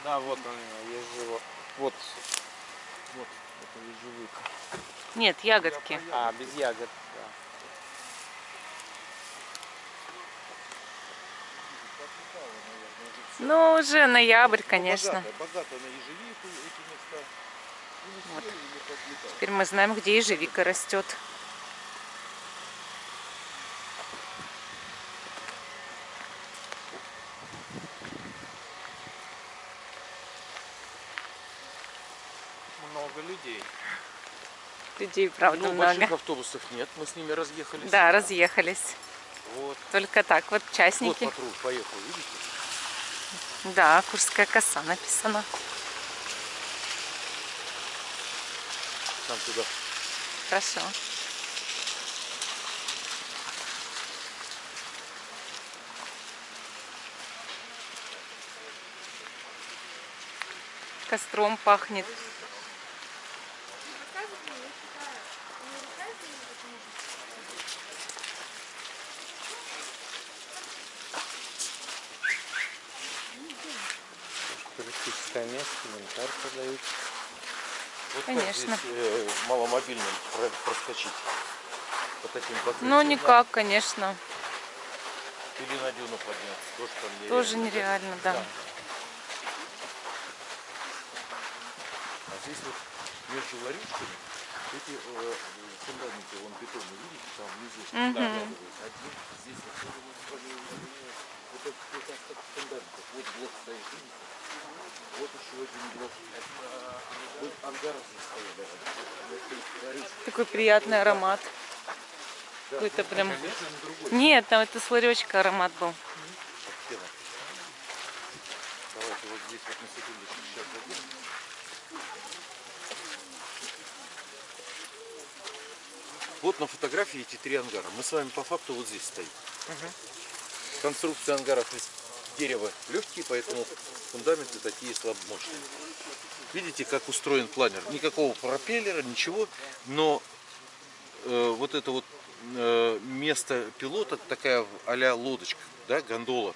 Да, вот он, ежевик. Вот, вот, это ежевика. Нет, ягодки. А, без ягод, да. Ну, уже ноябрь, конечно. Богато на ежевику эти места. Вот. Теперь мы знаем, где ежевика растет. Много людей. Людей, правда, Ну, много. больших автобусов нет, мы с ними разъехались. Да, разъехались. Вот. Только так, вот Вот частники. патруль поехал, видите? Да, Курская коса написано. Там туда. Хорошо. Костром пахнет. Туристическое место, янтарь продают. Вот Конечно. как здесь маломобильным проскочить по таким покрытиям? Ну, никак, конечно. Или на дюну подняться. Тоже там нереально. Тоже нереально, да. А здесь вот между ларюшками эти фундаменты, вон бетонные, видите, там внизу прокладывают. Один здесь вот этот фундаментов. Вот блок стоит, видите? Вот еще один блок. Вот ангары здесь стоят. Такой приятный аромат. Какой-то прям... Нет, там это с ларечка аромат был. Давайте вот здесь вот на секундочку сейчас зайдем. Вот на фотографии эти три ангара. Мы с вами по факту вот здесь стоим. Конструкция ангаров из дерева легкие, поэтому фундаменты такие слабомощные. Видите, как устроен планер? Никакого пропеллера, ничего, но вот это вот место пилота, такая а-ля лодочка, да, гондола,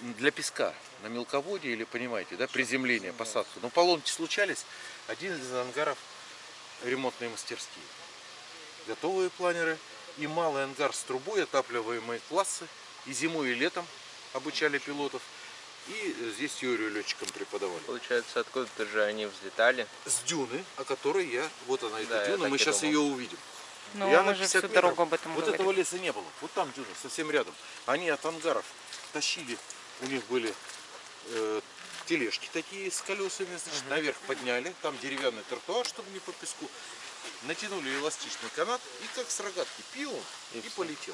для песка, на мелководье или, понимаете, да, приземление, посадку. Но поломки случались, один из ангаров ремонтные мастерские. Готовые планеры и малый ангар с трубой, отапливаемые классы, и зимой, и летом обучали пилотов, и здесь теорию летчикам преподавали. Получается, откуда-то же они взлетали. С дюны, о которой я, вот она, эта Да, дюна, мы сейчас ее увидим. Ну, И мы она же 50 всю метров. дорогу об этом Вот говорили. этого леса не было. Вот там дюна, совсем рядом. Они от ангаров тащили, у них были тележки такие с колесами, значит, наверх подняли, там деревянный тротуар, чтобы не по песку. Натянули эластичный канат и как с рогатки пил и полетел.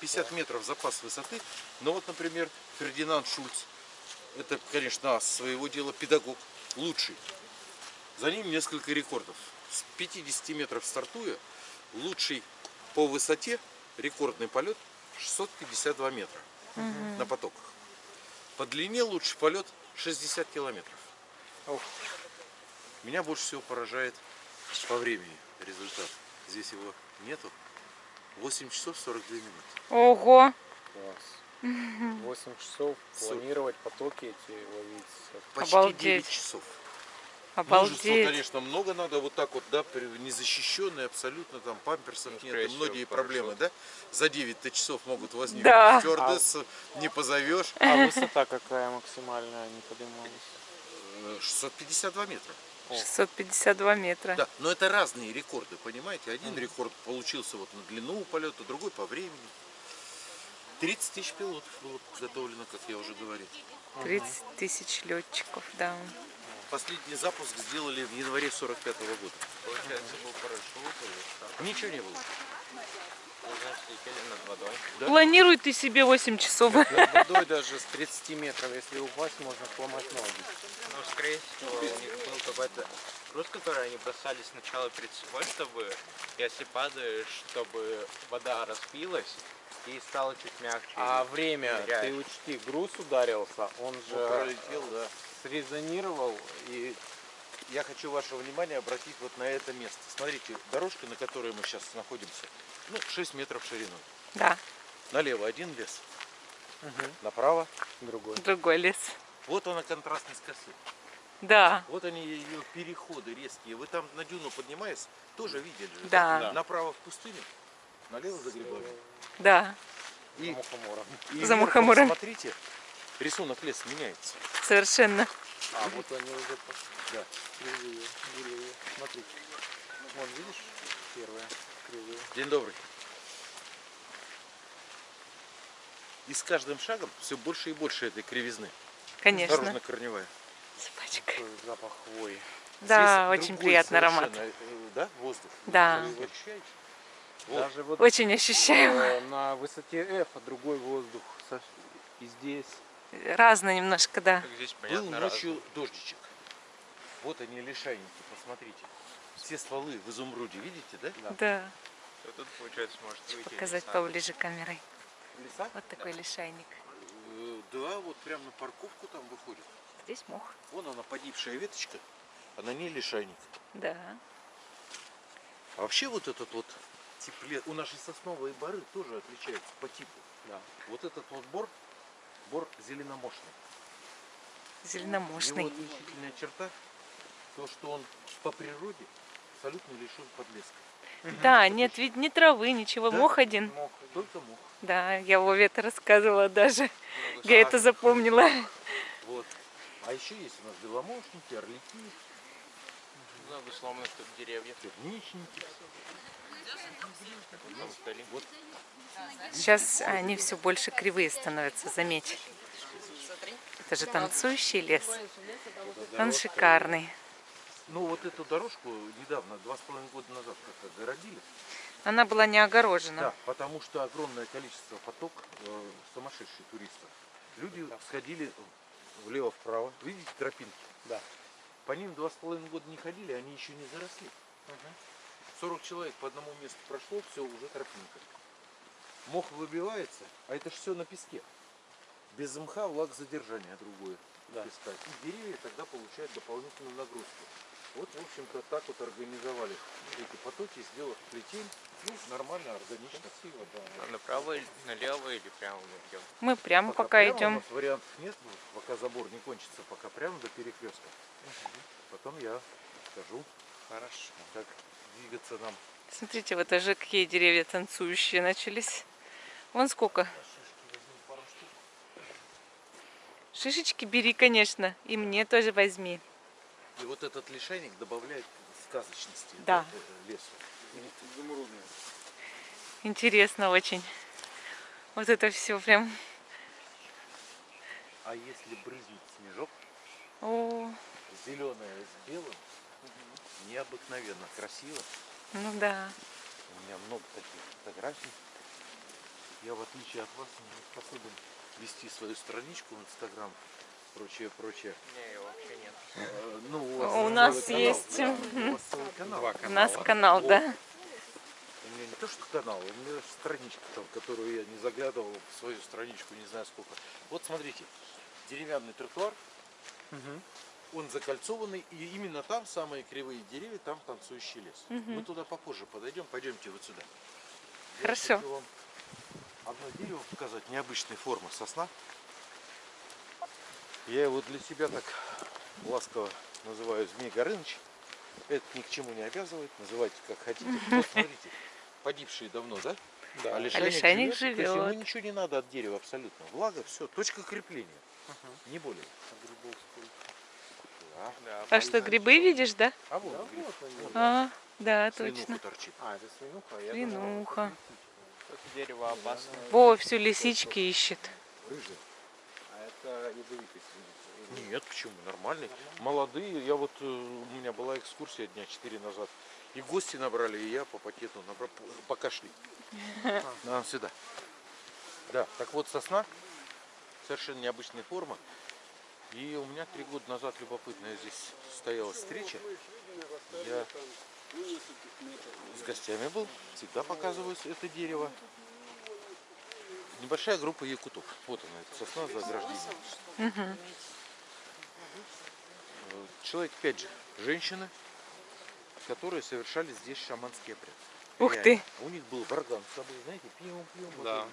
50 метров запас высоты. Но вот, например, Фердинанд Шульц, это, конечно, ас своего дела, педагог, лучший. За ним несколько рекордов. С 50 метров стартуя, лучший по высоте, рекордный полет 652 метра на потоках. По длине лучший полет 60 километров. Меня больше всего поражает по времени результат. Здесь его нету. 8 часов 42 минуты. Ого! Класс. 8 часов планировать потоки эти ловить. Почти Обалдеть. 9 часов. Обалдеть. Мужества, конечно, много надо, вот так вот, да, незащищенные абсолютно, там памперсов нет, и многие проблемы, да, за 9 часов могут возникнуть. Да. Стюардессу не позовешь. А высота какая максимальная не поднималась? 652 метра. 652 метра. Да, но это разные рекорды, понимаете? Один рекорд получился вот на длину полета, другой по времени. 30 тысяч пилотов было подготовлено, как я уже говорил. 30 тысяч летчиков, да. Последний запуск сделали в январе 45-го года. Получается, был парашют или что? Ничего не было. Значит, летели над водой. Да? Планируй ты себе 8 часов. Над водой даже с 30 метров, если упасть, можно сломать ноги. Ну, скорее всего, у них был какой-то груз, который они бросали сначала перед собой, чтобы, если падаешь, чтобы вода разбилась и стала чуть мягче. А время, ныряешь. ты учти, груз ударился, он же Пролетел, да. срезонировал и... Я хочу ваше внимание обратить вот на это место. Смотрите, дорожка, на которой мы сейчас находимся, ну, 6 метров шириной. Да, Налево один лес, направо другой. другой лес. Вот она контрастность косы. Да, Вот они ее переходы резкие. Вы там на дюну поднимаясь, тоже видели же. да, Направо в пустыню, налево за грибами. да. И, Мухомора. и За верхом, мухомором. смотрите, рисунок леса меняется. Совершенно. А вот они уже Да. кривые деревья. Смотрите. Вон, видишь, первые кривые. День добрый. И с каждым шагом все больше и больше этой кривизны. Конечно. Дорожно-корневая. Собачка. Такой запах хвои. Да, Здесь очень другой приятный аромат. совершенно, да, воздух. Да. Вы его ощущаете? Вот. Даже вот Очень ощущаемо. на высоте F другой воздух. И здесь. Разно немножко, да. Как здесь Был понятно ночью дождичек. Вот они лишайники, посмотрите. Все стволы в изумруде, видите, да? Да. То тут, получается, может выйти Показать леса. поближе камерой. Леса? Вот такой лишайник. Да, вот прямо на парковку там выходит. Здесь мох. Вон она, погибшая веточка, а на ней лишайник. Да. А вообще вот этот вот тип лет, у нашей сосновой боры тоже отличается по типу. Да. Вот этот вот бор зеленомошный. Зеленомошный. Его отличительная черта, то что он по природе абсолютно лишен подлеска. Да, нет, ведь ни травы, ничего. Да. Мох один. Мох, только мох. Да, я Вове это рассказывала даже. Много Я это запомнила. Вот. А еще есть у нас беломошники, орлики, много сломанных тут деревьев. черничники. Ну, вдали. Вот Сейчас они все больше кривые становятся, заметь. Это же танцующий лес. Он шикарный. ну вот эту дорожку недавно, 2,5 года назад как огородили. Она была не огорожена. Да, потому что огромное количество поток сумасшедших туристов. Люди сходили влево-вправо. Видите тропинки? Да. По ним 2,5 года не ходили, они еще не заросли. 40 человек по одному месту прошло, все, уже тропинка. Мох выбивается, а это же все на песке. Без мха влагозадержание другое. Да. Песка. И деревья тогда получают дополнительную нагрузку. Вот, в общем-то, так вот организовали эти потоки, сделав плетень, ну, нормально, органично. Красиво, да. А направо или налево или прямо мы идем? Мы прямо пока прямо у идем. нас вариантов нет, пока забор не кончится, пока прямо до перекрестка. Потом я скажу, Хорошо. как двигаться нам. Смотрите, вот уже какие деревья танцующие начались. Вон сколько. Шишечки бери, конечно. И мне тоже возьми. И вот этот лишайник добавляет сказочности Да. Лесу. Изумрудные. Интересно очень. Вот это все прям. А если брызнуть снежок, О, зеленое с белым, необыкновенно красиво. ну да. У меня много таких фотографий. Я, в отличие от вас, не способен вести свою страничку в Инстаграм, прочее. Не, его вообще нет. Ну, У нас целый канал, есть, да, у вас целый канал. У нас канал, да. У меня не то что канал, у меня страничка, там, в которую я не заглядывал в свою страничку, не знаю сколько. Вот смотрите, деревянный тротуар, он закольцованный, и именно там самые кривые деревья, там танцующий лес. Мы туда попозже подойдем, пойдемте вот сюда. Я Хорошо. хочу вам одно дерево показать, необычной формы, сосна. Я его для себя так ласково называю Змей Горыныч. Это ни к чему не обязывает, называйте как хотите. Вот смотрите, погибшие давно, да? Да. А лишайник живет. То есть ему живет. ничего не надо от дерева абсолютно. Влага, все, точка крепления. Не более. Грибов сколько. Да. Да, А что, грибы видишь, да? А вот Да, гриб. вот они. Вон, А, да, свинуха точно. торчит. А, это свинуха? Я Свинуха. это дерево опасное. Во, все лисички ищет. Рыжий. А это ядовитый свинуха. Нет, почему? Нормальный. Молодые. Я вот, у меня была экскурсия дня 4 назад. И гости набрали, и я по пакету набрал, пока шли. Нам сюда. Да, так вот сосна. Совершенно необычная форма. И у меня 3 года назад любопытная здесь стояла встреча. Я с гостями был, всегда показываю это дерево. Небольшая группа якутов. Вот она, эта сосна за ограждением. Человек 5 же женщины, которые совершали здесь шаманский обряд. Ух Реально. ты. У них был барган с собой, знаете, пьем. Да.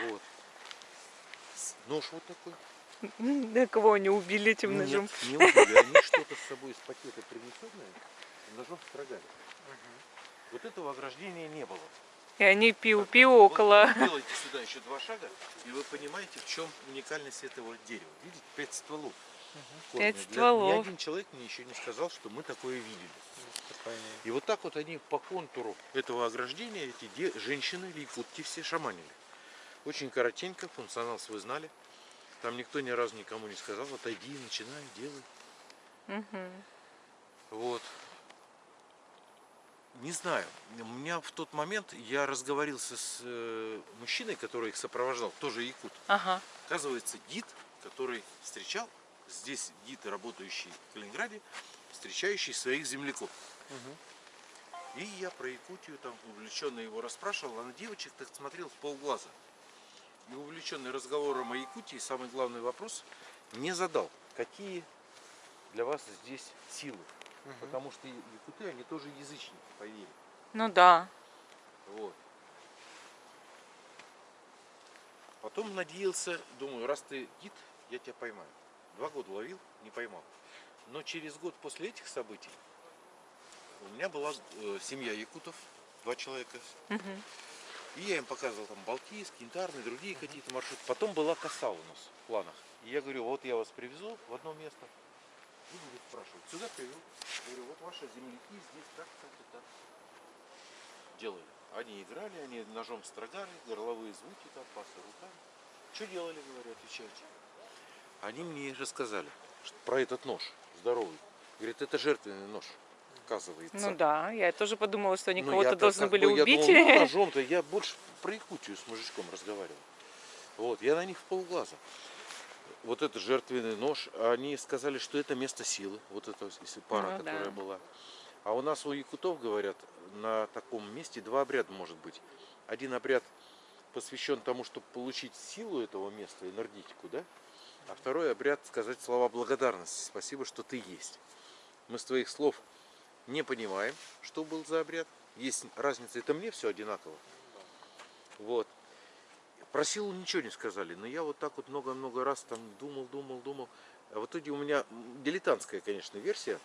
Вот. Нож вот такой. Да кого они убили этим ножом? Нет, не убили. Они что-то с собой из пакета принесенное ножом строгали. Вот этого ограждения не было. И они пиу-пиу Вот около. вы делаете сюда еще 2 шага, и вы понимаете, в чем уникальность этого дерева. Видите, 5 стволов. Корня. 5 Ни стволов. один человек мне еще не сказал, что мы такое видели. И вот так вот они по контуру этого ограждения, эти женщины, якутки все шаманили. Очень коротенько, функционал свой знали. Там никто ни разу никому не сказал, отойди, начинай, делай. Угу. Вот. Не знаю, у меня в тот момент я разговорился с мужчиной, который их сопровождал, тоже якут. Ага. Оказывается, гид, который встречал, здесь гид, работающий в Калининграде, встречающий своих земляков. И я про Якутию там увлеченно его расспрашивал, а на девочек так смотрел в полглаза. И увлеченный разговором о Якутии, самый главный вопрос не задал. Какие для вас здесь силы? Потому что якуты, они тоже язычники, поверьте. Ну да. Вот. Потом надеялся, думаю, раз ты гид, я тебя поймаю. 2 года ловил, не поймал. Но через год после этих событий у меня была семья якутов, 2 человека. И я им показывал там Балтийск, Янтарный, другие какие-то маршруты. Потом была коса у нас в планах. И я говорю, вот я вас привезу в одно место. И буду спрашивать. Сюда привел. Говорю, вот ваши земляки здесь так и так делали. Они играли, они ножом строгали, горловые звуки там, пасы руками. Что делали, говорю, отвечайте. Они мне рассказали что про этот нож здоровый. Говорит, это жертвенный нож, оказывается. Ну да, я тоже подумала, что они Ну, кого-то я-то должны как были бы, я убить. думал, ну, ножом-то я больше про Якутию с мужичком разговаривал. Вот, я на них в полглаза. Вот это жертвенный нож, они сказали, что это место силы. Вот это если пара, Ну, которая да. была. А у нас у якутов, говорят, на таком месте 2 обряда может быть. Один обряд посвящен тому, чтобы получить силу этого места, энергетику, да? А второй обряд сказать слова благодарности. Спасибо, что ты есть. Мы с твоих слов не понимаем, что был за обряд. Есть разница, это мне все одинаково. Вот. Про силу ничего не сказали, но я вот так вот много-много раз там думал. А в итоге у меня дилетантская, конечно, версия.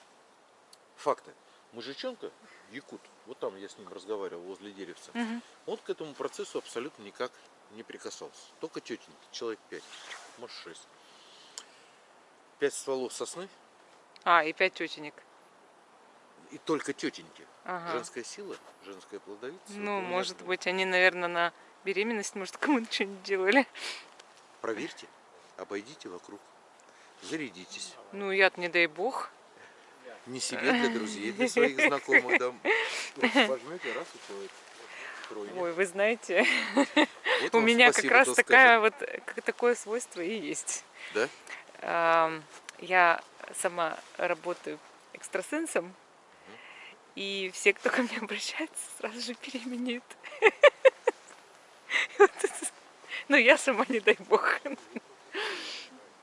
Факты. Мужичонка, якут, вот там я с ним разговаривал возле деревца, он к этому процессу абсолютно никак не прикасался. Только тетеньки, человек 5, может 6. 5 стволов сосны. А, и 5 тетенек. И только тетеньки. Ага. Женская сила, женская плодовица. Ну, у меня может было. быть, они, наверное, на беременность, может, кому-то что-нибудь делали. Проверьте, обойдите вокруг, зарядитесь. Ну, я-то не дай бог. Не себе, для друзей, для своих знакомых. Да. Возьмете, раз и человек. Ой, вы знаете, Вот у вам меня как спасибо, раз кто такая вот, такое свойство и есть. Да? Я сама работаю экстрасенсом, и все, кто ко мне обращается, сразу же беременеют. Ну, я сама, не дай бог.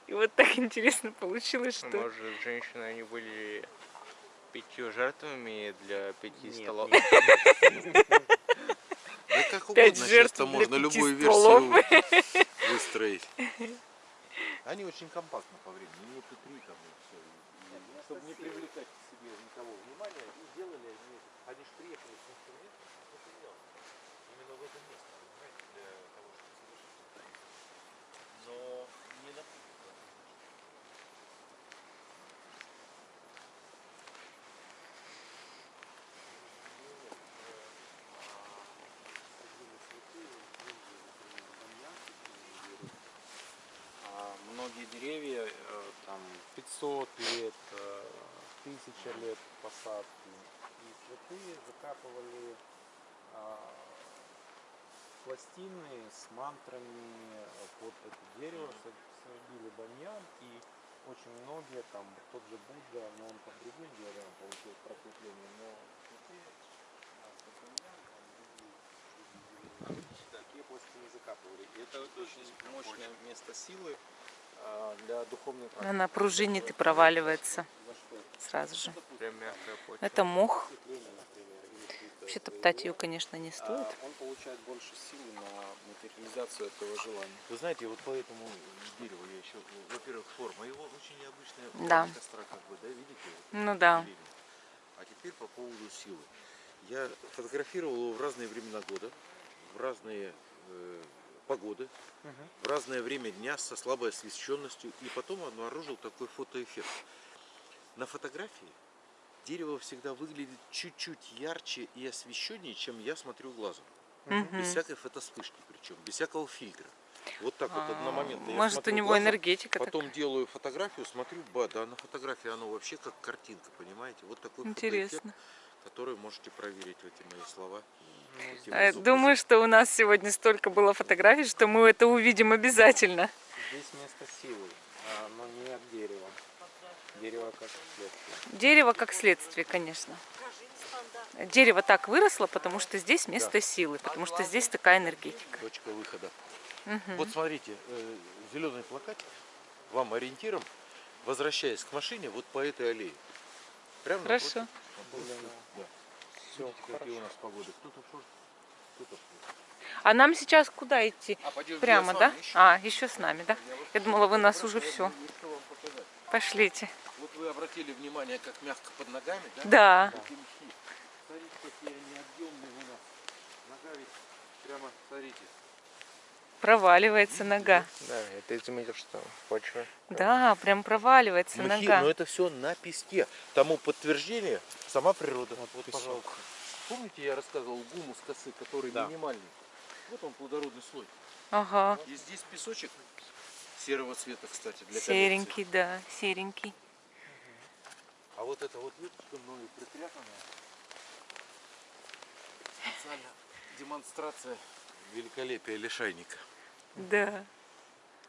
И вот так интересно получилось, что... Может, женщины, они были 5 жертвами для 5 столов? Да как 5 угодно, жертв сейчас-то для можно 5 любую стволов. версию выстроить. Они очень компактны по времени, минуты 3 там и все. И чтобы не привлекать к себе никого внимания, и делали они же приехали с инструментом, именно в это место, понимаете, для того, чтобы совершить. Но не на Многие деревья там 500 лет, 1000 лет посадки. И святые закапывали пластины с мантрами под это дерево, садили баньян, и очень многие, там тот же Будда, но он под другим деревом получил просветление, но святые под баньян, такие пластины закапывали. И это очень мощное место силы для духовной практики. Она пружинит и проваливается сразу же. Прям мягкая почва. Это мох. вообще топтать ее, конечно, не стоит. Он получает больше силы на материализацию этого желания. Вы знаете, вот по этому дереву я еще, во-первых, форма его очень необычная, Да. костра как бы, да, видите? Ну да. Деление. А теперь по поводу силы. Я фотографировал его в разные времена года, в разные погоды, в разное время дня со слабой освещенностью, и потом обнаружил такой фотоэффект. На фотографии дерево всегда выглядит чуть-чуть ярче и освещеннее, чем я смотрю глазом. Без всякой фотоспышки причем, без всякого фильтра. Вот так вот одномоментно. Я Может, у смотрю него глазом, энергетика потом такая. делаю фотографию, смотрю, да, на фотографии оно вообще как картинка, понимаете? Вот такой Интересно. фотоэффект, который можете проверить в эти мои слова. Думаю, что у нас сегодня столько было фотографий, что мы это увидим обязательно. Здесь место силы, но не от дерева. Дерево как следствие. Дерево как следствие, конечно. Дерево так выросло, потому что здесь место силы, потому что здесь такая энергетика. Точка выхода. Вот смотрите, зеленый плакатик вам ориентиром, возвращаясь к машине, вот по этой аллее. Прямо Хорошо. Да. Все, какие у нас погоды. Кто-то в шорт, кто-то в шорт. А нам сейчас куда идти? Пойдем Прямо, да? А, еще с нами, да? Я думала, вы нас уже все. Пошлите. Вот вы обратили внимание, как мягко под ногами, да? Да. Эти мхи. Смотрите, какие они объемные у нас. Нога ведь прямо, смотрите. Проваливается нога. Да, это заметил, что почва. Да, прям проваливается Мхи, нога. но это все на песке. Тому подтверждение сама природа. Вот, песок. пожалуйста. Помните, я рассказывал гумус косы, который минимальный? Вот он, плодородный слой. Ага. И здесь песочек серого цвета, кстати, для Серенький, да, серенький. коллекции. А вот эта вот веточка мною припрятанная. Специально демонстрация великолепия лишайника. Да.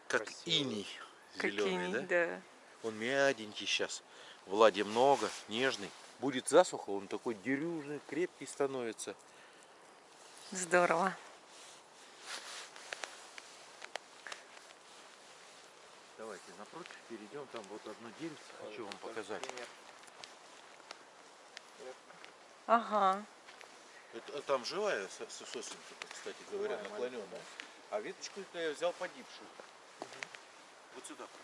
Как Красивый. иней зеленый, Какие, да? да. Он мягенький сейчас. Влаги много, нежный. Будет засуха, он такой дерюжный, крепкий становится. Здорово. Давайте напротив перейдем, там вот одно деревце хочу вам показать. Ага. Это, там живая сосенка, кстати говоря, наклоненная. А веточку я взял погибшую. Вот сюда прошу.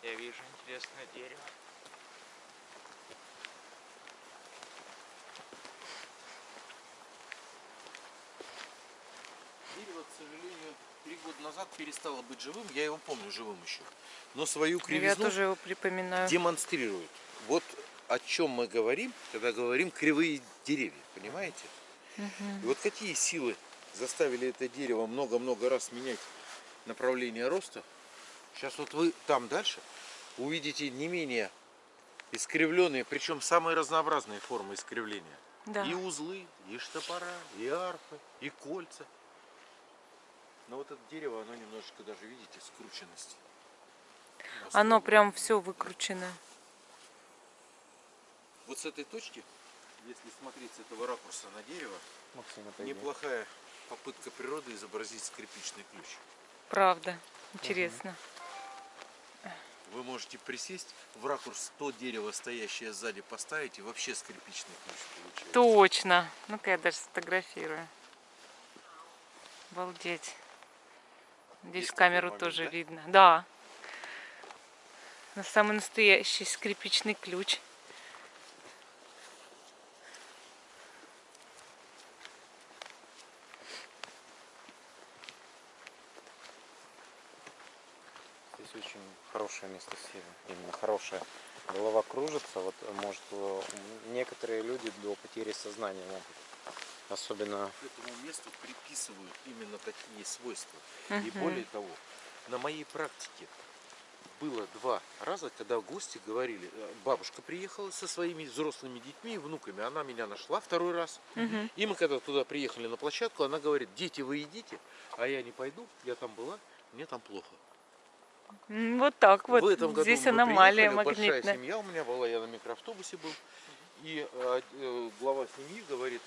Я вижу интересное дерево. Дерево, к сожалению, 3 года назад перестало быть живым. Я его помню живым еще. Но свою Я кривизну тоже его припоминаю. демонстрирует. Вот о чем мы говорим, когда говорим кривые деревья, понимаете? И вот какие силы заставили это дерево много-много раз менять направление роста. Сейчас вот вы там дальше увидите не менее искривленные, причем самые разнообразные формы искривления. Да. И узлы, и штопора, и арфы, и кольца. Но вот это дерево, оно немножечко даже, видите, скрученность. Оно прям все выкручено. Вот с этой точки, если смотреть с этого ракурса на дерево, Максим, отойди. неплохая попытка природы изобразить скрипичный ключ. Правда. Интересно. Вы можете присесть в ракурс то дерево, стоящее сзади, поставить, и вообще скрипичный ключ получается. Точно. Ну-ка я даже сфотографирую. Обалдеть. Здесь Есть в камеру такой момент, тоже да? видно. Да. Самый настоящий скрипичный ключ. Здесь очень хорошее место силы. Именно хорошее. Голова кружится. Вот может некоторые люди до потери сознания могут. Особенно К этому месту приписывают именно такие свойства. И более того, на моей практике было 2 раза, когда гости говорили, бабушка приехала со своими взрослыми детьми и внуками, она меня нашла 2-й раз. И мы когда туда приехали на площадку, она говорит: дети, вы идите, а я не пойду, я там была, мне там плохо. Вот так вот. В этом году Здесь мы аномалия приехали, большая магнитная. семья у меня была, я на микроавтобусе был. И глава семьи говорит: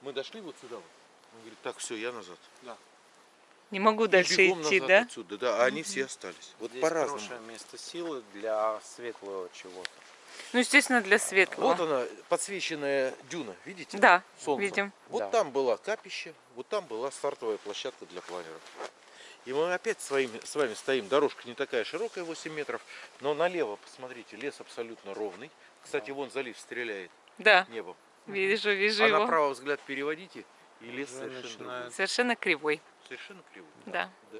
мы дошли вот сюда. Он говорит: так, все, я назад. Не могу И дальше бегом идти, назад да? отсюда, да, а они все остались. Вот здесь по-разному. хорошее место силы для светлого чего-то. Ну, естественно, для светлого. Вот она, подсвеченная дюна, видите? Да, Солнце. видим. Вот Да. там была капище, вот там была стартовая площадка для планеров. И мы опять с вами стоим. Дорожка не такая широкая, 8 метров, но налево, посмотрите, лес абсолютно ровный. Кстати, вон залив стреляет Да, небом. вижу А его. направо взгляд переводите, и лес Уже совершенно начинает. другой. Совершенно кривой. Совершенно кривой. Да. Да.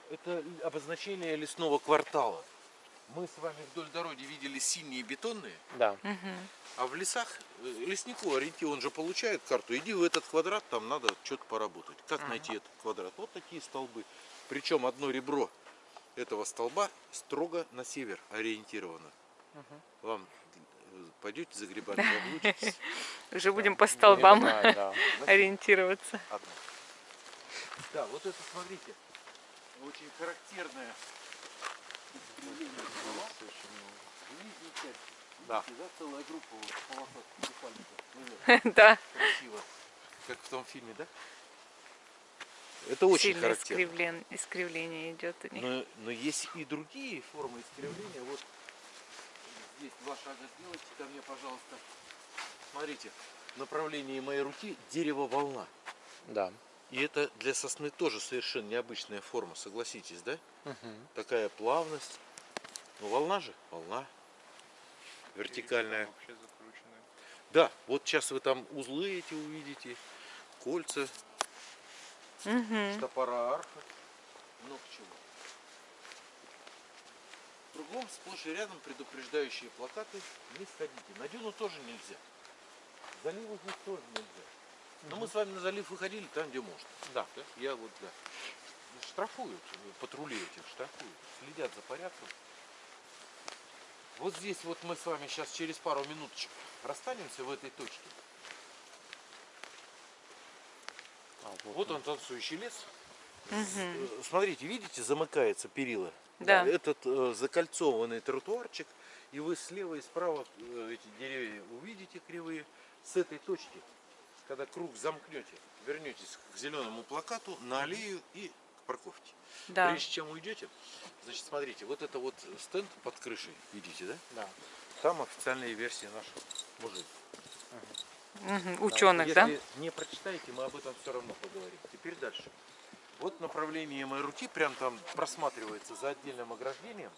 Это обозначение лесного квартала. Мы с вами вдоль дороги видели синие бетонные, Да. а в лесах леснику ориентир, он же получает карту. Иди в этот квадрат, там надо что-то поработать. Как найти этот квадрат? Вот такие столбы. Причем одно ребро этого столба строго на север ориентировано. Вам пойдете за грибами, заблудитесь. Уже будем по столбам Понимаю, да. ориентироваться. Одно. Да, вот это, смотрите, очень характерное искривление стола. Нижняя часть. Да. Видите, да, целая группа вот полосатых купальников плывет. Да, Красиво. Как в том фильме, да? Это очень сильное характерно. искривление идет у них. Но есть и другие формы искривления. Вот здесь 2 шага сделайте ко мне, пожалуйста. Смотрите, в направлении моей руки дерево-волна. Да. И это для сосны тоже совершенно необычная форма, согласитесь, да? Такая плавность. Ну, волна же, волна. Вертикальная. Вообще закрученная. Да, вот сейчас вы там узлы эти увидите, кольца, штопора, арфы, много чего. Кругом сплошь и рядом предупреждающие плакаты: не сходите. На дюну тоже нельзя. Заливы здесь тоже нельзя. Но мы с вами на залив выходили там, где можно. Да. Да? Я вот, да. Штрафуют, патрули этих штрафуют, следят за порядком. Вот здесь вот мы с вами сейчас через пару минуточек расстанемся в этой точке. Вот он, танцующий лес. Смотрите, видите, замыкается перила. Да. Этот закольцованный тротуарчик, и вы слева и справа эти деревья увидите кривые. С этой точки, когда круг замкнете, вернетесь к зеленому плакату, на аллею и к парковке. Да. Прежде чем уйдете, значит, смотрите, вот это вот стенд под крышей, видите, да? Да. Там официальные версии наших мужей. Ученых, да? Если не прочитаете, мы об этом все равно поговорим. Теперь дальше. Вот направление моей руки, прям там просматривается за отдельным ограждением.